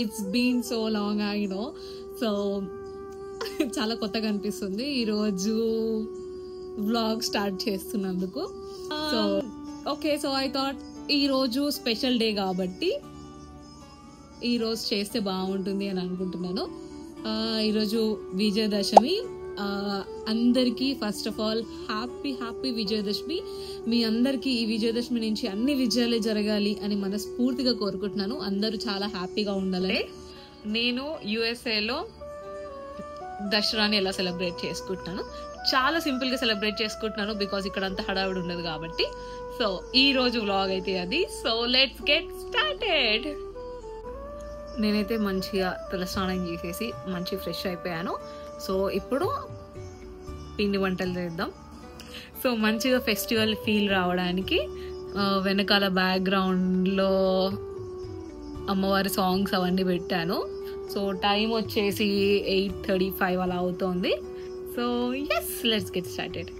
It's been so long so చాలా కొత్తగా అనిపిస్తుంది ఈరోజు వ్లాగ్ స్టార్ట్ చేస్తున్నందుకు. So okay, so I thought ఈరోజు స్పెషల్ డే కాబట్టి ఈరోజు చేస్తే బాగుంటుంది అని అనుకుంటున్నాను. ఈరోజు విజయదశమి. అందరికీ first of all happy Vijayadashami. మీ అందరికీ ఈ విజయదశమి నుంచి అన్ని విజయాలే జరగాలి అని మనస్ఫూర్తిగా కోరుకుంటున్నాను. అందరూ చాలా హ్యాపీగా ఉండాలి. నేను యుఎస్ఏలో దసరాని ఎలా సెలబ్రేట్ చేసుకుంటున్నాను, చాలా సింపుల్గా సెలబ్రేట్ చేసుకుంటున్నాను బికాజ్ ఇక్కడ అంత హడావిడి ఉండదు కాబట్టి. సో ఈ రోజు వ్లాగ్ అయితే అది. So let's get started. నేనైతే మంచిగా తలస్నానం చేసేసి మంచి ఫ్రెష్ అయిపోయాను. సో ఇప్పుడు పిండి వంటలు చేద్దాం. సో మంచిగా ఫెస్టివల్ ఫీల్ రావడానికి వెనకాల బ్యాక్గ్రౌండ్లో అమ్మవారి సాంగ్స్ అవన్నీ పెట్టాను. సో టైం వచ్చేసి 8:35 అలా అవుతోంది. So yes, let's get started.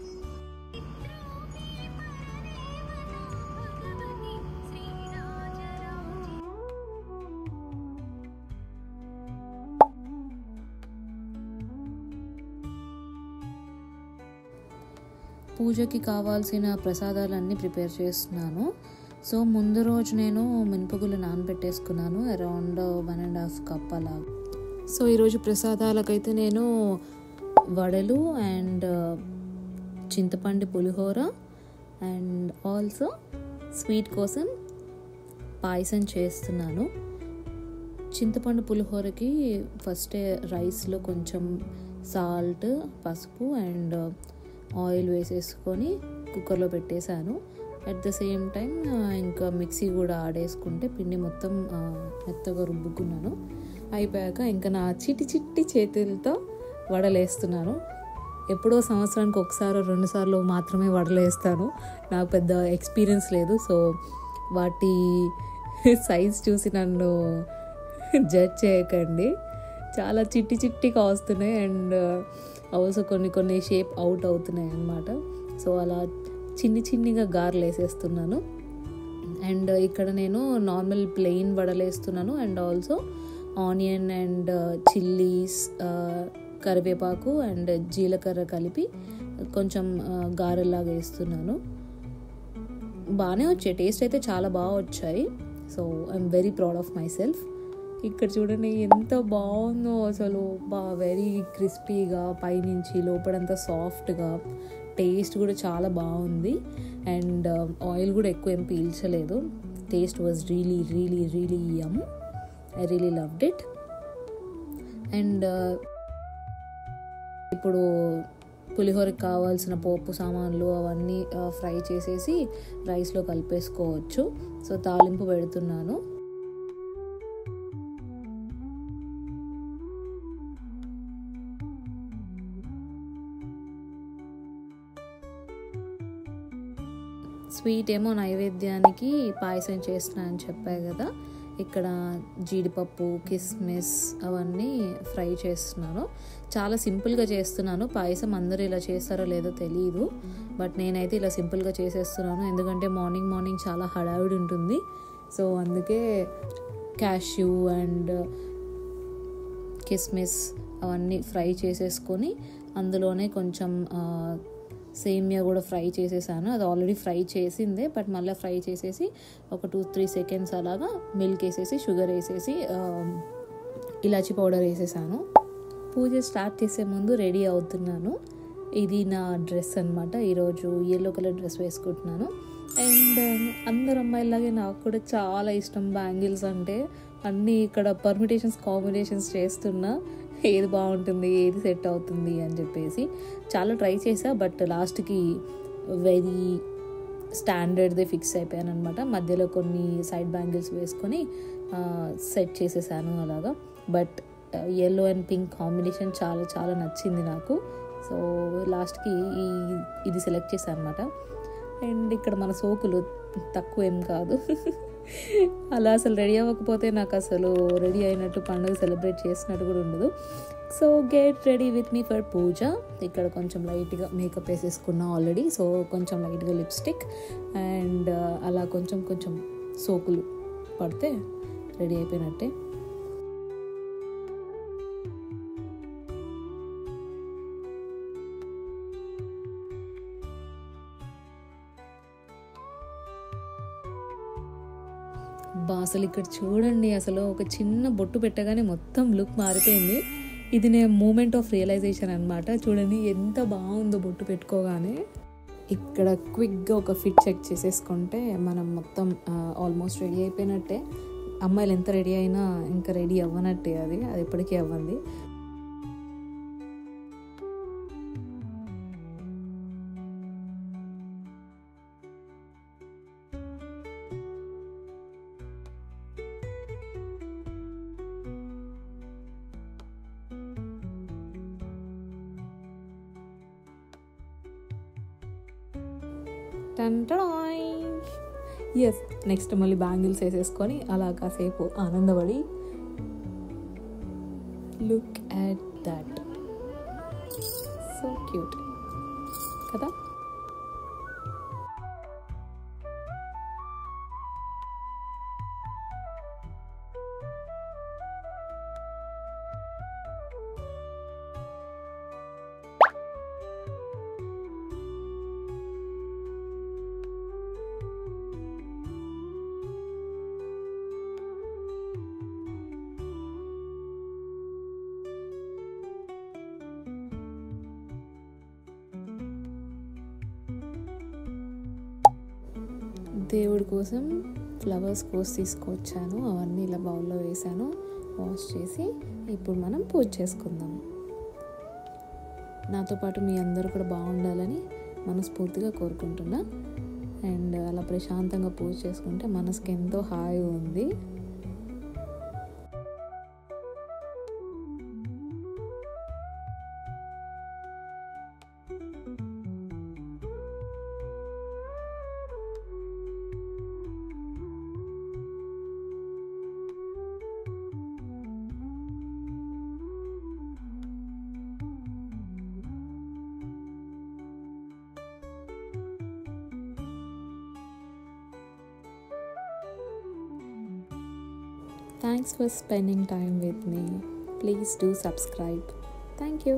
పూజకి కావాల్సిన ప్రసాదాలన్నీ ప్రిపేర్ చేస్తున్నాను. సో ముందు రోజు నేను మినపగుళ్ళు నానబెట్టేసుకున్నాను, అరౌండ్ 1.5 కప్ అలా. సో ఈరోజు ప్రసాదాలకైతే నేను వడలు అండ్ చింతపండు పులిహోర అండ్ ఆల్సో స్వీట్ కోసం పాయసం చేస్తున్నాను. చింతపండు పులిహోరకి ఫస్ట్ రైస్లో కొంచెం సాల్ట్, పసుపు అండ్ ఆయిల్ వేసేసుకొని కుక్కర్లో పెట్టేశాను. అట్ ద సేమ్ టైం ఇంకా మిక్సీ కూడా ఆడేసుకుంటే పిండి మొత్తం మెత్తగా రుబ్బుకున్నాను. అయిపోయాక ఇంకా నా చిట్టి చేతులతో వడలేస్తున్నాను. ఎప్పుడో సంవత్సరానికి ఒకసారి 2 సార్లు మాత్రమే వడలేస్తాను. నాకు పెద్ద ఎక్స్పీరియన్స్ లేదు. సో వాటి సైజ్ చూసి నన్ను జడ్జ్ చేయకండి. చాలా చిట్టిగా వస్తున్నాయి అండ్ ఆల్సో కొన్ని షేప్ అవుట్ అవుతున్నాయి అన్నమాట. సో అలా చిన్నిగా గారెలు వేసేస్తున్నాను. అండ్ ఇక్కడ నేను నార్మల్ ప్లెయిన్ వడలేస్తున్నాను and also onion and chillies, కరివేపాకు అండ్ జీలకర్ర కలిపి కొంచెం గారెలాగా వేస్తున్నాను. బాగానే వచ్చాయి, టేస్ట్ అయితే చాలా బాగా వచ్చాయి. So I'm very proud of my self. ఇక్కడ చూడండి ఎంత బాగుందో అసలు, వెరీ క్రిస్పీగా, పైనుంచి లోపలంతా సాఫ్ట్గా, టేస్ట్ కూడా చాలా బాగుంది అండ్ ఆయిల్ కూడా ఎక్కువ ఏం పీల్చలేదు. Taste was really yum. I really loved it. And ఇప్పుడు పులిహోరకి కావాల్సిన పోపు సామాన్లు అవన్నీ ఫ్రై చేసేసి రైస్లో కలిపేసుకోవచ్చు. సో తాలింపు పెడుతున్నాను. స్వీట్ ఏమో నైవేద్యానికి పాయసం చేస్తున్నా అని చెప్పాయి కదా, ఇక్కడ జీడిపప్పు, కిస్మిస్ అవన్నీ ఫ్రై చేస్తున్నాను. చాలా సింపుల్గా చేస్తున్నాను. పాయసం అందరూ ఇలా చేస్తారో లేదో తెలియదు, బట్ నేనైతే ఇలా సింపుల్గా చేసేస్తున్నాను. ఎందుకంటే మార్నింగ్ చాలా హడావిడి ఉంటుంది. సో అందుకే క్యాష్యూ అండ్ కిస్మిస్ అవన్నీ ఫ్రై చేసేసుకొని అందులోనే కొంచెం సేమియా కూడా ఫ్రై చేసేసాను. అది ఆల్రెడీ ఫ్రై చేసిందే, బట్ మళ్ళీ ఫ్రై చేసేసి ఒక 2-3 సెకండ్స్ అలాగా మిల్క్ వేసేసి, షుగర్ వేసేసి, ఇలాచీ పౌడర్ వేసేసాను. పూజ స్టార్ట్ చేసే ముందు రెడీ అవుతున్నాను. ఇది నా డ్రెస్ అనమాట. ఈరోజు yellow కలర్ డ్రెస్ వేసుకుంటున్నాను. అండ్ అందరు అమ్మాయిలాగే నాకు కూడా చాలా ఇష్టం బ్యాంగిల్స్ అంటే. అన్నీ ఇక్కడ కాంబినేషన్స్ చేస్తున్నా, ఏది బాగుంటుంది, ఏది సెట్ అవుతుంది అని చెప్పేసి చాలా ట్రై చేసా. బట్ లాస్ట్కి వెరీ స్టాండర్డ్దే ఫిక్స్ అయిపోయాను అనమాట. మధ్యలో కొన్ని సైడ్ బ్యాంగిల్స్ వేసుకొని సెట్ చేసేసాను అలాగా. But yellow and pink combination చాలా నచ్చింది నాకు. సో లాస్ట్కి ఇది సెలెక్ట్ చేశాను అనమాట. అండ్ ఇక్కడ మన సోకులు తక్కువ ఏం కాదు. అలా అసలు రెడీ అవ్వకపోతే నాకు అసలు రెడీ అయినట్టు, పండుగ సెలబ్రేట్ చేసినట్టు కూడా ఉండదు. So get ready with me for puja. ఇక్కడ కొంచెం లైట్గా మేకప్ వేసేసుకున్నా ఆల్రెడీ. సో కొంచెం లైట్గా లిప్స్టిక్ అండ్ అలా కొంచెం సోకులు పడితే రెడీ అయిపోయినట్టే. అబ్బా అసలు ఇక్కడ చూడండి, అసలు ఒక చిన్న బొట్టు పెట్టగానే మొత్తం లుక్ మారిపోయింది. ఇది నేను మూమెంట్ ఆఫ్ రియలైజేషన్ అనమాట. చూడండి ఎంత బాగుందో బొట్టు పెట్టుకోగానే. ఇక్కడ క్విక్గా ఒక ఫిట్ చెక్ చేసేసుకుంటే మనం మొత్తం ఆల్మోస్ట్ రెడీ అయిపోయినట్టే. అమ్మాయిలు ఎంత రెడీ అయినా ఇంకా రెడీ అవ్వనట్టే, అది ఎప్పటికీ అవ్వండి. ఎస్, నెక్స్ట్ మళ్ళీ బ్యాంగిల్స్ వేసేసుకొని అలా కాసేపు ఆనందపడి look at that, so cute కదా. దేవుడి కోసం ఫ్లవర్స్ కోసి తీసుకొచ్చాను, అవన్నీ ఇలా బౌల్లో వేసాను, వాష్ చేసి ఇప్పుడు మనం పూజ చేసుకుందాం. నాతో పాటు మీ అందరూ కూడా బాగుండాలని మనస్ఫూర్తిగా కోరుకుంటున్నా. అండ్ అలా ప్రశాంతంగా పూజ చేసుకుంటే మనసుకి ఎంతో హాయిగా ఉంది. Thanks for spending time with me. Please do subscribe. Thank you.